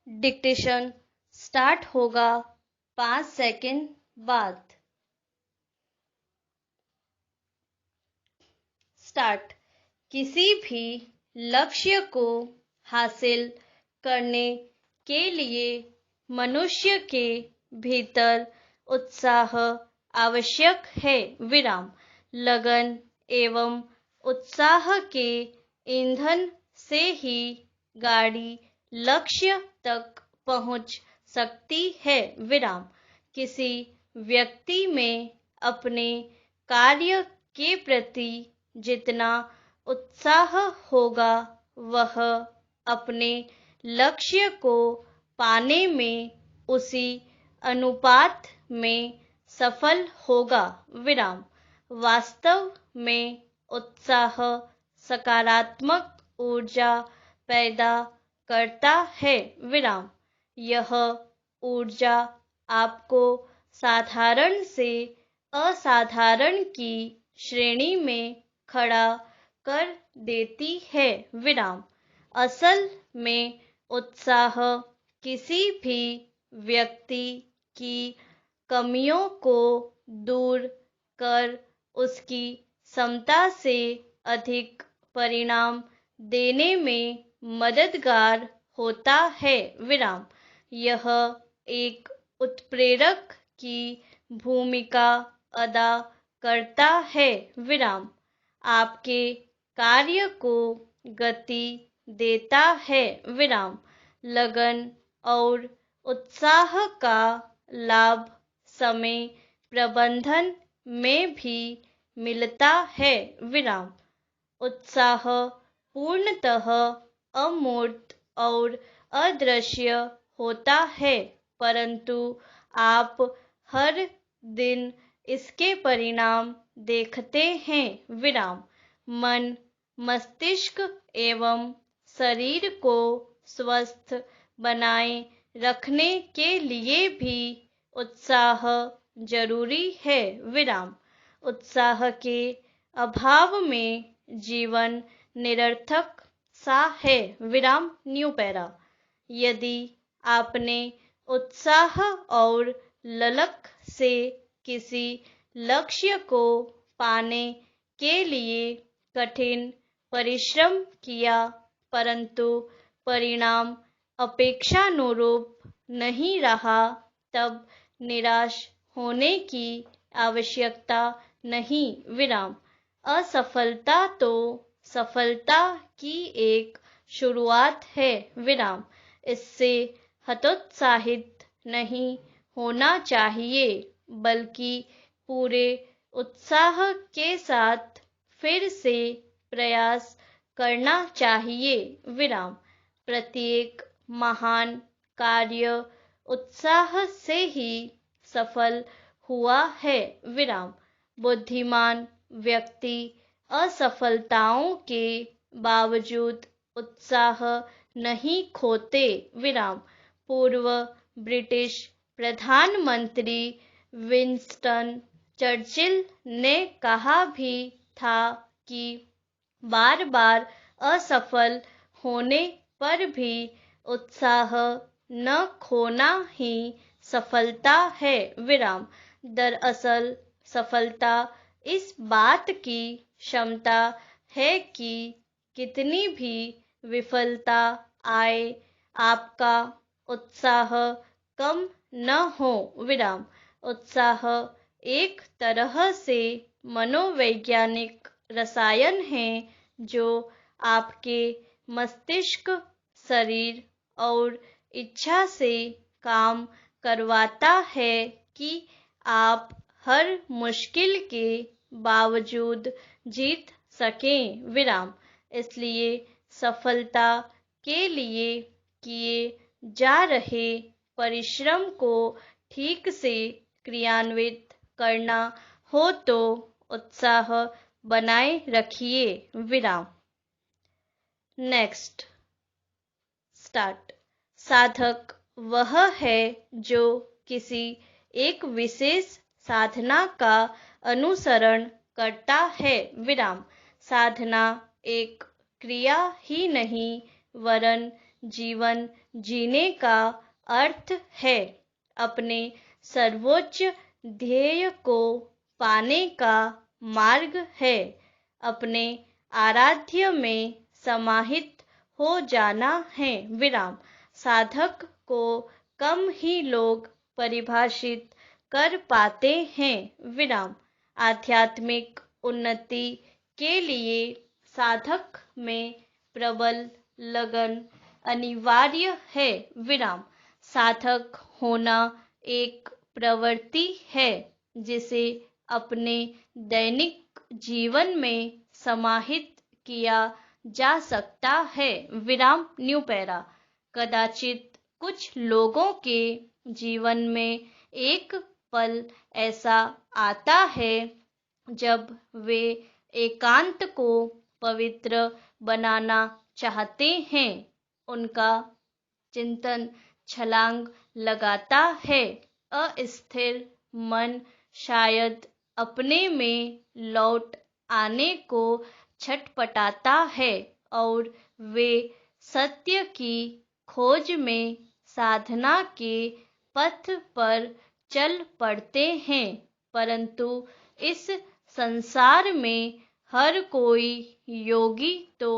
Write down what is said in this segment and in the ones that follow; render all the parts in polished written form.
Dictation start होगा 5 second बाद। Start. किसी भी लक्ष्य को हासिल करने के लिए मनुष्य के भीतर उत्साह आवश्यक है। विराम। लगन एवं उत्साह के ईंधन से ही गाड़ी लक्ष्य तक पहुंच सकती है। विराम। किसी व्यक्ति में अपने कार्य के प्रति जितना उत्साह होगा वह अपने लक्ष्य को पाने में उसी अनुपात में सफल होगा। विराम। वास्तव में उत्साह सकारात्मक ऊर्जा पैदा करता है। विराम। यह ऊर्जा आपको साधारण से असाधारण की श्रेणी में खड़ा कर देती है। विराम। असल में उत्साह किसी भी व्यक्ति की कमियों को दूर कर उसकी क्षमता से अधिक परिणाम देने में मददगार होता है। विराम। यह एक उत्प्रेरक की भूमिका अदा करता है। विराम। आपके कार्य को गति देता है। विराम। लगन और उत्साह का लाभ समय प्रबंधन में भी मिलता है। विराम। उत्साह पूर्णतः अमूर्त और अदृश्य होता है, परंतु आप हर दिन इसके परिणाम देखते हैं। विराम। मन, मस्तिष्क एवं शरीर को स्वस्थ बनाए रखने के लिए भी उत्साह जरूरी है। विराम। उत्साह के अभाव में जीवन निरर्थक सा है। विराम। New para. यदि आपने उत्साह और ललक से किसी लक्ष्य को पाने के लिए कठिन परिश्रम किया परंतु परिणाम अपेक्षानुरूप नहीं रहा, तब निराश होने की आवश्यकता नहीं। विराम। असफलता तो सफलता की एक शुरुआत है। विराम। इससे हतोत्साहित नहीं होना चाहिए, बल्कि पूरे उत्साह के साथ फिर से प्रयास करना चाहिए। विराम। प्रत्येक महान कार्य उत्साह से ही सफल हुआ है। विराम। बुद्धिमान व्यक्ति असफलताओं के बावजूद उत्साह नहीं खोते। विराम। पूर्व ब्रिटिश प्रधानमंत्री विंस्टन चर्चिल ने कहा भी था कि बार बार असफल होने पर भी उत्साह न खोना ही सफलता है। विराम। दरअसल सफलता इस बात की क्षमता है कि कितनी भी विफलता आए आपका उत्साह कम न हो। विराम। उत्साह एक तरह से मनोवैज्ञानिक रसायन है जो आपके मस्तिष्क, शरीर और इच्छा से काम करवाता है कि आप हर मुश्किल के बावजूद जीत सकें। विराम। इसलिए सफलता के लिए किए जा रहे परिश्रम को ठीक से क्रियान्वित करना हो तो उत्साह बनाए रखिए। विराम। नेक्स्ट। स्टार्ट। साधक वह है जो किसी एक विशेष साधना का अनुसरण करता है। विराम। साधना एक क्रिया ही नहीं वरन जीवन जीने का अर्थ है, अपने सर्वोच्च ध्येय को पाने का मार्ग है, अपने आराध्य में समाहित हो जाना है। विराम। साधक को कम ही लोग परिभाषित कर पाते हैं। विराम। आध्यात्मिक उन्नति के लिए साधक में प्रबल लगन अनिवार्य है। विराम। साधक होना एक प्रवृत्ति है जिसे अपने दैनिक जीवन में समाहित किया जा सकता है। विराम न्यू पैरा। कदाचित कुछ लोगों के जीवन में एक पल ऐसा आता है जब वे एकांत को पवित्र बनाना चाहते हैं। उनका चिंतन छलांग लगाता है। अस्थिर मन शायद अपने में लौट आने को छटपटाता है और वे सत्य की खोज में साधना के पथ पर चल पड़ते हैं। परंतु इस संसार में हर कोई योगी तो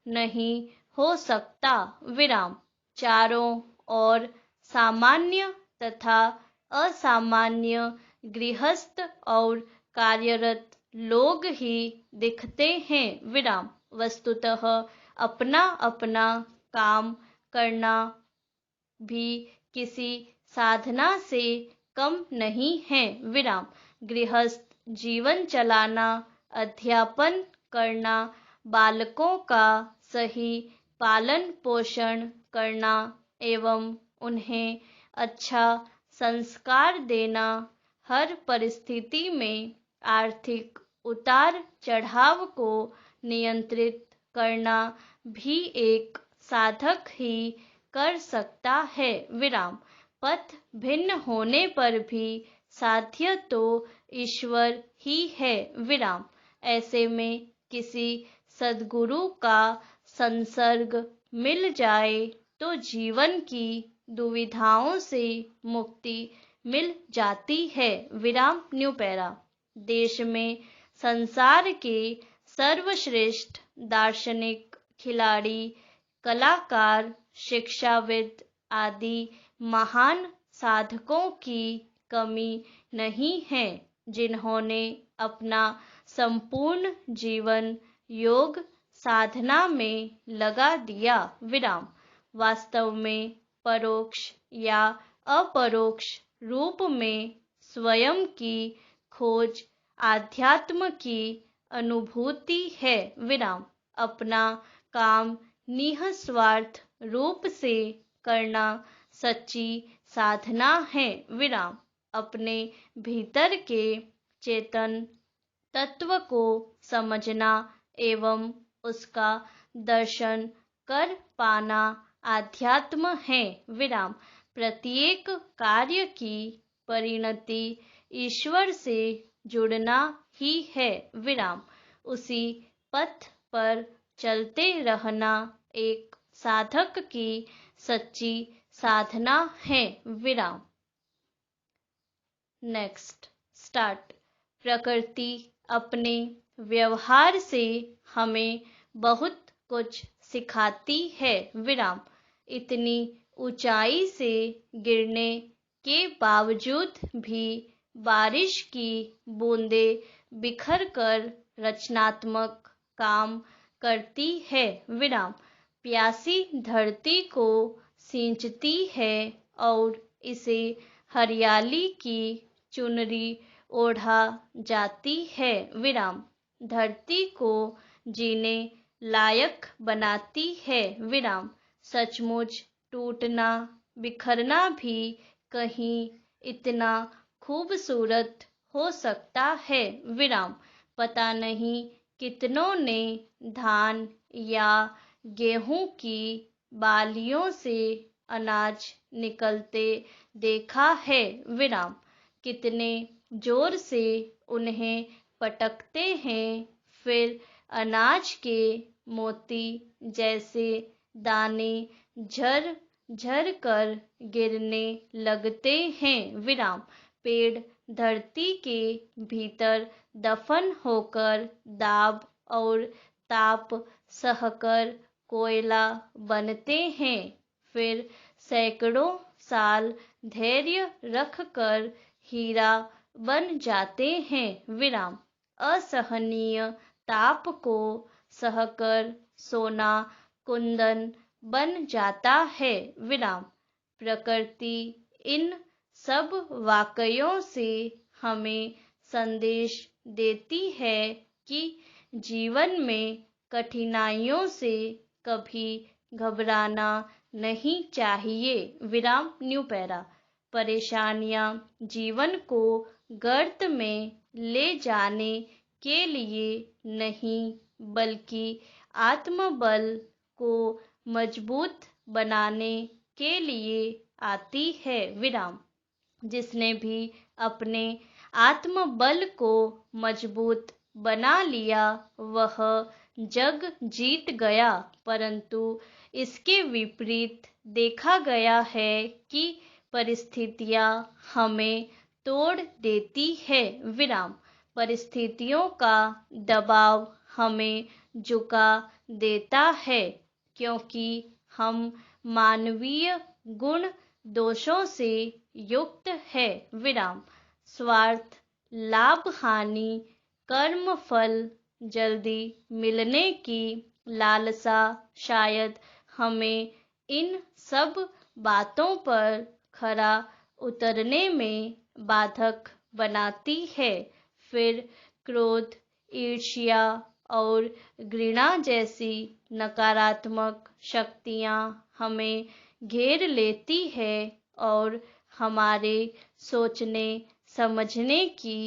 नहीं हो सकता। विराम। चारों ओर सामान्य तथा असामान्य गृहस्थ और कार्यरत लोग ही दिखते हैं। विराम। वस्तुतः अपना अपना काम करना भी किसी साधना से कम नहीं है। विराम। गृहस्थ जीवन चलाना, अध्यापन करना, बालकों का सही पालन पोषण करना एवं उन्हें अच्छा संस्कार देना, हर परिस्थिति में आर्थिक उतार चढ़ाव को नियंत्रित करना भी एक साधक ही कर सकता है। विराम। पथ भिन्न होने पर भी साध्य तो ईश्वर ही है। विराम। ऐसे में किसी सद्गुरु का संसर्ग मिल जाए तो जीवन की दुविधाओं से मुक्ति मिल जाती है। विराम न्यू पैरा। देश में संसार के सर्वश्रेष्ठ दार्शनिक, खिलाड़ी, कलाकार, शिक्षाविद आदि महान साधकों की कमी नहीं है जिन्होंने अपना संपूर्ण जीवन योग साधना में लगा दिया। विराम। वास्तव में परोक्ष या अपरोक्ष रूप में स्वयं की खोज आध्यात्म की अनुभूति है। विराम। अपना काम निस्वार्थ रूप से करना सच्ची साधना है। विराम। अपने भीतर के चेतन तत्व को समझना एवं उसका दर्शन कर पाना आध्यात्म है। विराम। प्रत्येक कार्य की परिणति ईश्वर से जुड़ना ही है। विराम। उसी पथ पर चलते रहना एक साधक की सच्ची साधना है। विराम। Next start. प्रकृति अपने व्यवहार से हमें बहुत कुछ सिखाती है। विराम। इतनी ऊंचाई से गिरने के बावजूद भी बारिश की बूंदें बिखर कर रचनात्मक काम करती है। विराम। प्यासी धरती को सींचती है और इसे हरियाली की चुनरी ओढ़ा जाती है। विराम। धरती को जीने लायक बनाती है। विराम। सचमुच टूटना बिखरना भी कहीं इतना खूबसूरत हो सकता है। विराम। पता नहीं कितनों ने धान या गेहूं की बालियों से अनाज निकलते देखा है। विराम। कितने जोर से उन्हें पटकते हैं, फिर अनाज के मोती जैसे दाने झर झर कर गिरने लगते हैं। विराम। पेड़ धरती के भीतर दफन होकर दाब और ताप सहकर कोयला बनते हैं। फिर सैकड़ों साल धैर्य रखकर हीरा बन जाते हैं। विराम। असहनीय ताप को सहकर सोना कुंदन बन जाता है। विराम। प्रकृति इन सब वाकयों से हमें संदेश देती है कि जीवन में कठिनाइयों से कभी घबराना नहीं चाहिए। विराम न्यू पैरा। परेशानियां जीवन को गर्त में ले जाने के लिए नहीं बल्कि आत्मबल को मजबूत बनाने के लिए आती है। विराम। जिसने भी अपने आत्मबल को मजबूत बना लिया वह जग जीत गया, परंतु इसके विपरीत देखा गया है कि परिस्थितियां हमें तोड़ देती है। विराम। परिस्थितियों का दबाव हमें झुका देता है क्योंकि हम मानवीय गुण दोषों से युक्त है। विराम। स्वार्थ, लाभ, हानि, कर्म फल जल्दी मिलने की लालसा शायद हमें इन सब बातों पर खरा उतरने में बाधक बनाती है। फिर क्रोध, ईर्ष्या और घृणा जैसी नकारात्मक शक्तियां हमें घेर लेती है और हमारे सोचने समझने की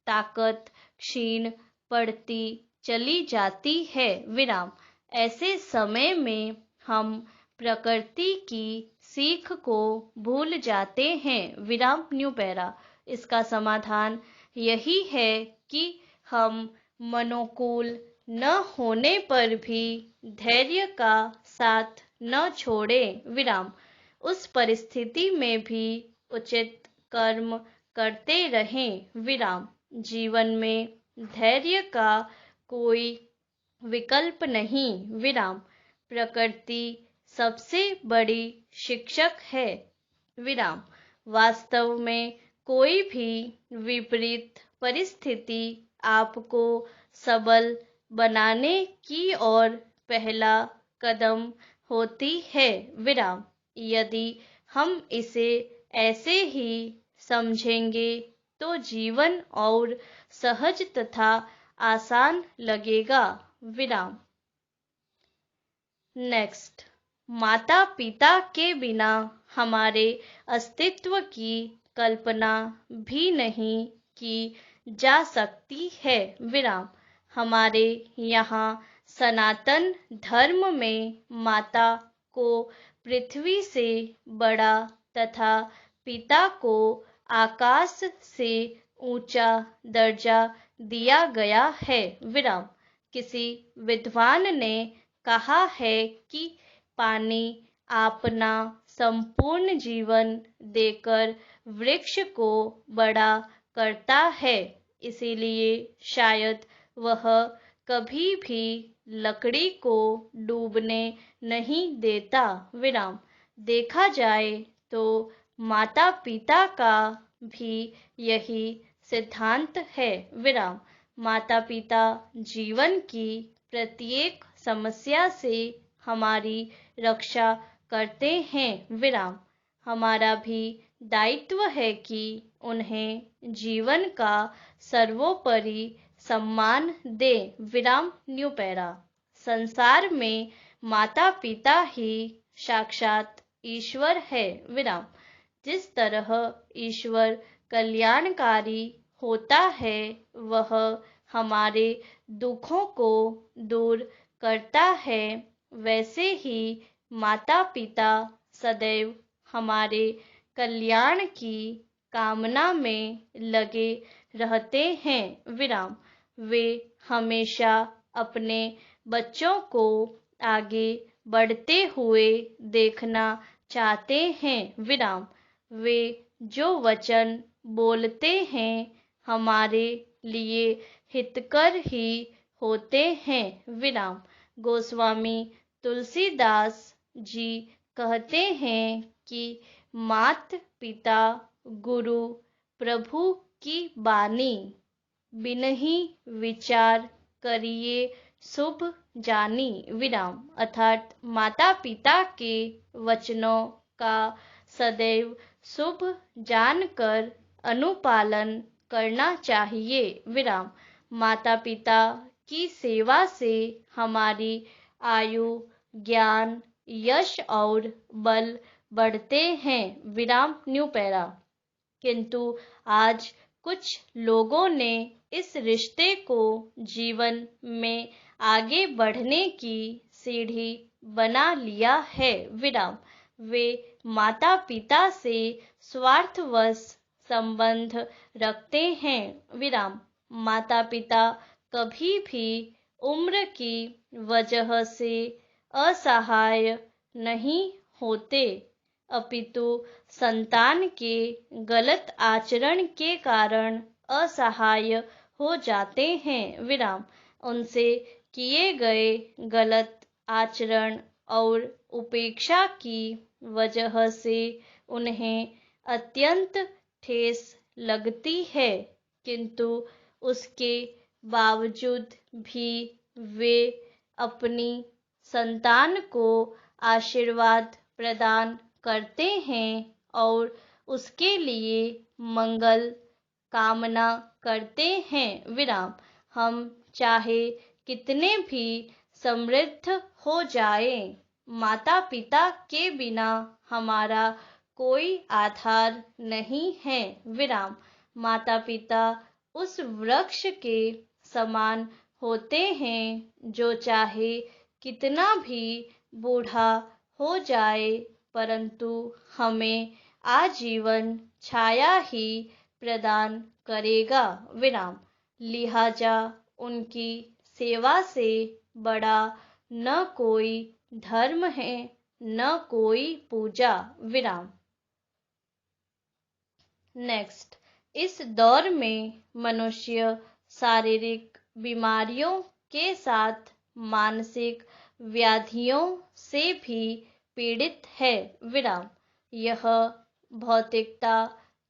ताकत क्षीण पड़ती चली जाती है। विराम। ऐसे समय में हम प्रकृति की सीख को भूल जाते हैं। विराम न्यू पैरा। इसका समाधान यही है कि हम मनोकूल न होने पर भी धैर्य का साथ न छोड़ें। विराम। उस परिस्थिति में भी उचित कर्म करते रहें। विराम। जीवन में धैर्य का कोई विकल्प नहीं। विराम। प्रकृति सबसे बड़ी शिक्षक है। विराम। वास्तव में कोई भी विपरीत परिस्थिति आपको सबल बनाने की ओर पहला कदम होती है। विराम। यदि हम इसे ऐसे ही समझेंगे तो जीवन और सहज तथा आसान लगेगा। विराम। नेक्स्ट। माता पिता के बिना हमारे अस्तित्व की कल्पना भी नहीं की जा सकती है। विराम। हमारे यहाँ सनातन धर्म में माता को पृथ्वी से बड़ा तथा पिता को आकाश से ऊंचा दर्जा दिया गया है। विराम। किसी विद्वान ने कहा है कि पानी अपना संपूर्ण जीवन देकर वृक्ष को बड़ा करता है, इसीलिए शायद वह कभी भी लकड़ी को डूबने नहीं देता। विराम। देखा जाए तो माता पिता का भी यही सिद्धांत है। विराम। माता पिता जीवन की प्रत्येक समस्या से हमारी रक्षा करते हैं। विराम। हमारा भी दायित्व है कि उन्हें जीवन का सर्वोपरि सम्मान दे। विराम न्यू पैरा। संसार में माता पिता ही साक्षात ईश्वर है। विराम। जिस तरह ईश्वर कल्याणकारी होता है वह हमारे दुखों को दूर करता है, वैसे ही माता पिता सदैव हमारे कल्याण की कामना में लगे रहते हैं। विराम। वे हमेशा अपने बच्चों को आगे बढ़ते हुए देखना चाहते हैं विराम। वे जो वचन बोलते हैं हमारे लिए हितकर ही होते हैं विराम। गोस्वामी तुलसीदास जी कहते हैं कि मात पिता गुरु प्रभु की बानी, बिनहि विचार करिए शुभ जानी विराम। अर्थात माता पिता के वचनों का सदैव शुभ जानकर अनुपालन करना चाहिए विराम। माता पिता की सेवा से हमारी आयु, ज्ञान, यश और बल बढ़ते हैं विराम। New para. किंतु आज कुछ लोगों ने इस रिश्ते को जीवन में आगे बढ़ने की सीढ़ी बना लिया है विराम। वे माता पिता से स्वार्थवश संबंध रखते हैं विराम। माता पिता कभी भी उम्र की वजह से असहाय नहीं होते, अपितु संतान के गलत आचरण के कारण असहाय हो जाते हैं विराम। उनसे किए गए गलत आचरण और उपेक्षा की वजह से उन्हें अत्यंत ठेस लगती है, किंतु उसके बावजूद भी वे अपनी संतान को आशीर्वाद प्रदान करते हैं और उसके लिए मंगल कामना करते हैं विराम। हम चाहे कितने भी समृद्ध हो जाएं, माता पिता के बिना हमारा कोई आधार नहीं है विराम। माता पिता उस वृक्ष के समान होते हैं जो चाहे कितना भी बूढ़ा हो जाए परंतु हमें आजीवन छाया ही प्रदान करेगा विराम। लिहाजा उनकी सेवा से बड़ा न कोई धर्म है न कोई पूजा विराम। नेक्स्ट, इस दौर में मनुष्य शारीरिक बीमारियों के साथ मानसिक व्याधियों से भी पीड़ित है विराम। यह भौतिकता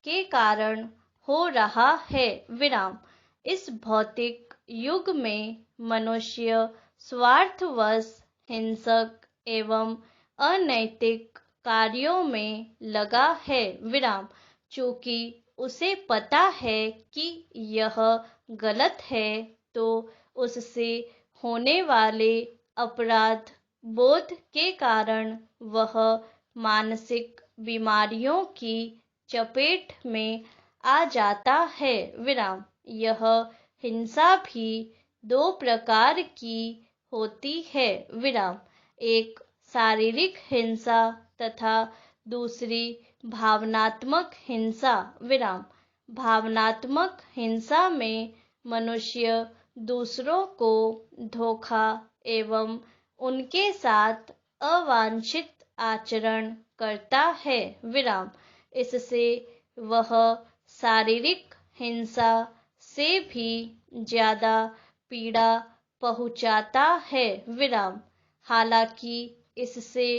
के कारण हो रहा है विराम। इस भौतिक युग में मनुष्य स्वार्थवश, हिंसक एवं अनैतिक कार्यों में लगा है विराम। चूंकि उसे पता है कि यह गलत है तो उससे होने वाले अपराध बोध के कारण वह मानसिक बीमारियों की चपेट में आ जाता है विराम। यह हिंसा भी दो प्रकार की होती है विराम। एक शारीरिक हिंसा तथा दूसरी भावनात्मक हिंसा विराम। भावनात्मक हिंसा में मनुष्य दूसरों को धोखा एवं उनके साथ अवांछित आचरण करता है विराम। इससे वह शारीरिक हिंसा से भी ज्यादा पीड़ा पहुंचाता है विराम। हालांकि इससे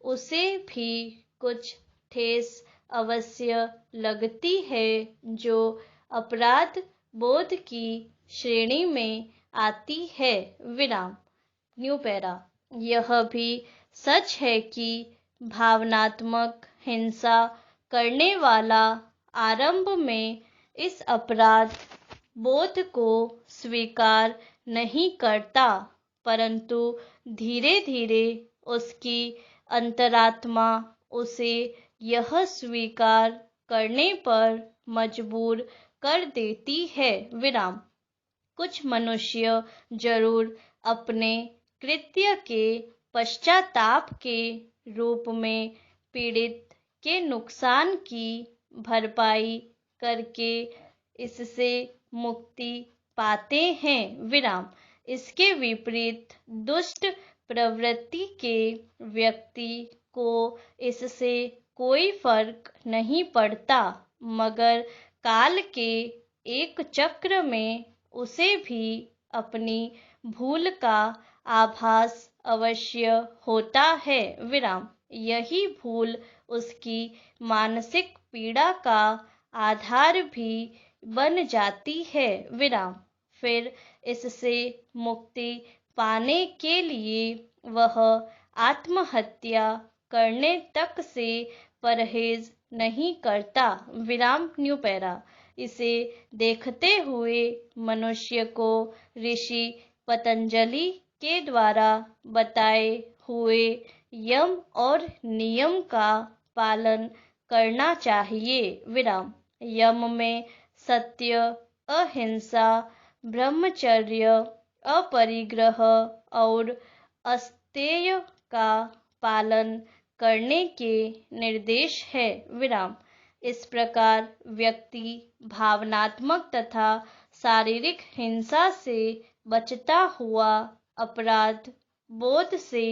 उसे भी कुछ ठेस अवश्य लगती है जो अपराध बोध की श्रेणी में आती है विराम। New para. यह भी सच है कि भावनात्मक हिंसा करने वाला आरंभ में इस अपराध बोध को स्वीकार नहीं करता, परंतु धीरे धीरे उसकी अंतरात्मा उसे यह स्वीकार करने पर मजबूर कर देती है विराम। कुछ मनुष्य जरूर अपने कृत्य के पश्चाताप के रूप में पीड़ित के नुकसान की भरपाई करके इससे मुक्ति पाते हैं विराम। इसके विपरीत दुष्ट प्रवृत्ति के व्यक्ति को इससे कोई फर्क नहीं पड़ता, मगर काल के एक चक्र में उसे भी अपनी भूल का आभास अवश्य होता है। विराम। यही भूल उसकी मानसिक पीड़ा का आधार भी बन जाती है। विराम। फिर इससे मुक्ति पाने के लिए वह आत्महत्या करने तक से परहेज नहीं करता। विराम न्यू पैरा। इसे देखते हुए मनुष्य को ऋषि पतंजलि के द्वारा बताए हुए यम और नियम का पालन करना चाहिए। विराम। यम में सत्य, अहिंसा, ब्रह्मचर्य, अपरिग्रह और अस्तेय का पालन करने के निर्देश है। विराम। इस प्रकार व्यक्ति भावनात्मक तथा शारीरिक हिंसा से बचता हुआ अपराध बोध से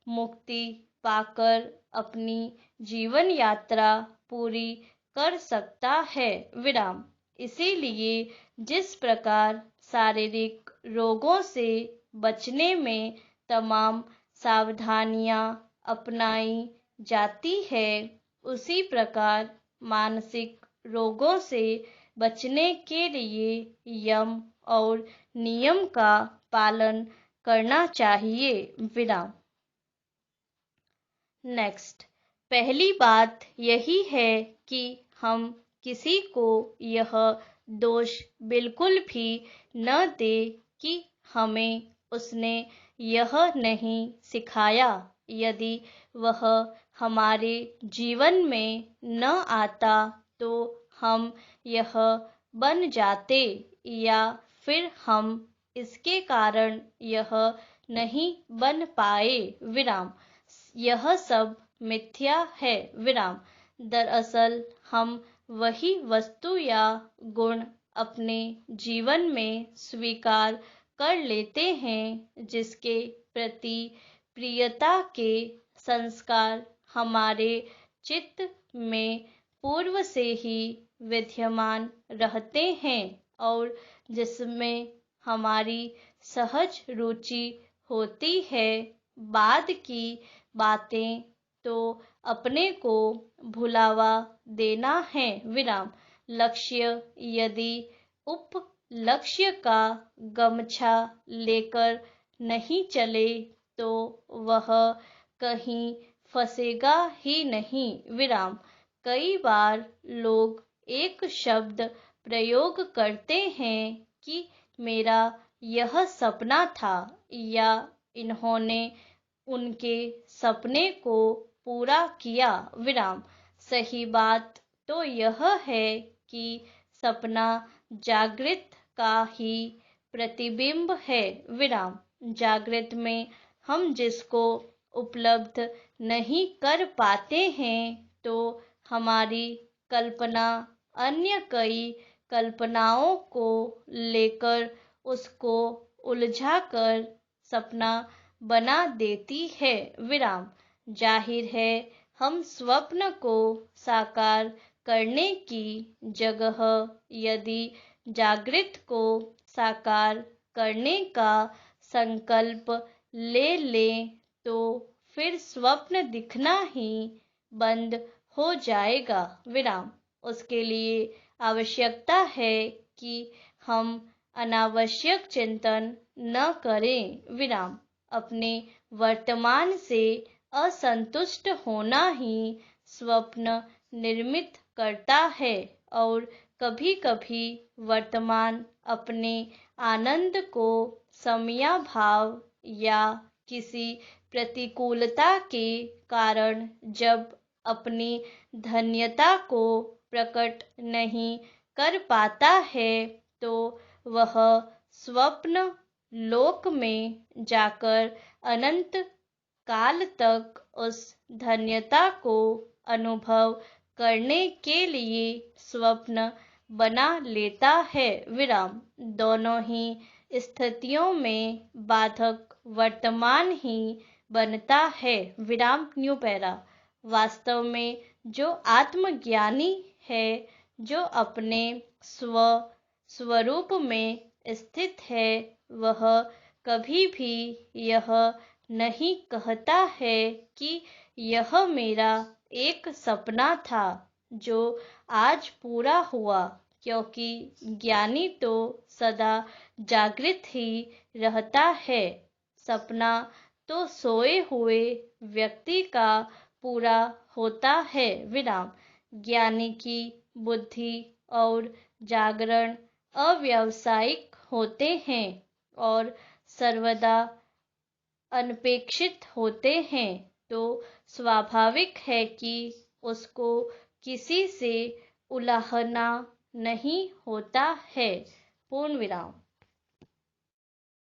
मुक्ति पाकर अपनी जीवन यात्रा पूरी कर सकता है। विराम। इसीलिए जिस प्रकार शारीरिक रोगों से बचने में तमाम सावधानियां अपनाई जाती है, उसी प्रकार मानसिक रोगों से बचने के लिए यम और नियम का पालन करना चाहिए। विराम। नेक्स्ट। पहली बात यही है कि हम किसी को यह दोष बिल्कुल भी न दे कि हमें उसने यह नहीं सिखाया। यदि वह हमारे जीवन में न आता तो हम यह बन जाते, या फिर हम इसके कारण यह नहीं बन पाए। विराम। यह सब मिथ्या है। विराम। दरअसल हम वही वस्तु या गुण अपने जीवन में स्वीकार कर लेते हैं जिसके प्रति प्रियता के संस्कार हमारे चित्त में पूर्व से ही विद्यमान रहते हैं और जिसमें हमारी सहज रुचि होती है। बाद की बातें तो अपने को भुलावा देना है। विराम। लक्ष्य यदि उप लक्ष्य का गमछा लेकर नहीं चले तो वह कहीं फंसेगा ही नहीं। विराम। कई बार लोग एक शब्द प्रयोग करते हैं कि मेरा यह सपना था, या इन्होंने उनके सपने को पूरा किया। विराम। सही बात तो यह है कि सपना जागृत का ही प्रतिबिंब है। विराम। जागृत में हम जिसको उपलब्ध नहीं कर पाते हैं तो हमारी कल्पना अन्य कई कल्पनाओं को लेकर उसको उलझाकर सपना बना देती है। विराम। जाहिर है हम स्वप्न को साकार करने की जगह यदि जागृत को साकार करने का संकल्प ले लें तो फिर स्वप्न दिखना ही बंद हो जाएगा। विराम। उसके लिए आवश्यकता है कि हम अनावश्यक चिंतन न करें। विराम। अपने वर्तमान से असंतुष्ट होना ही स्वप्न निर्मित करता है और कभी कभी वर्तमान अपने आनंद को समयाभाव या किसी प्रतिकूलता के कारण जब अपनी धन्यता को प्रकट नहीं कर पाता है तो वह स्वप्न लोक में जाकर अनंत काल तक उस धन्यता को अनुभव करने के लिए स्वप्न बना लेता है। विराम। दोनों ही स्थितियों में बाधक वर्तमान ही बनता है। विराम न्यू पैरा। वास्तव में जो आत्मज्ञानी है, जो अपने स्वरूप में स्थित है, वह कभी भी यह नहीं कहता है कि यह मेरा एक सपना था जो आज पूरा हुआ, क्योंकि ज्ञानी तो सदा जागृत ही रहता है। सपना तो सोए हुए व्यक्ति का पूरा होता है। विराम। ज्ञानी की बुद्धि और जागरण अव्यावसायिक होते हैं और सर्वदा अनपेक्षित होते हैं, तो स्वाभाविक है कि उसको किसी से उलाहना नहीं होता है। पूर्ण विराम।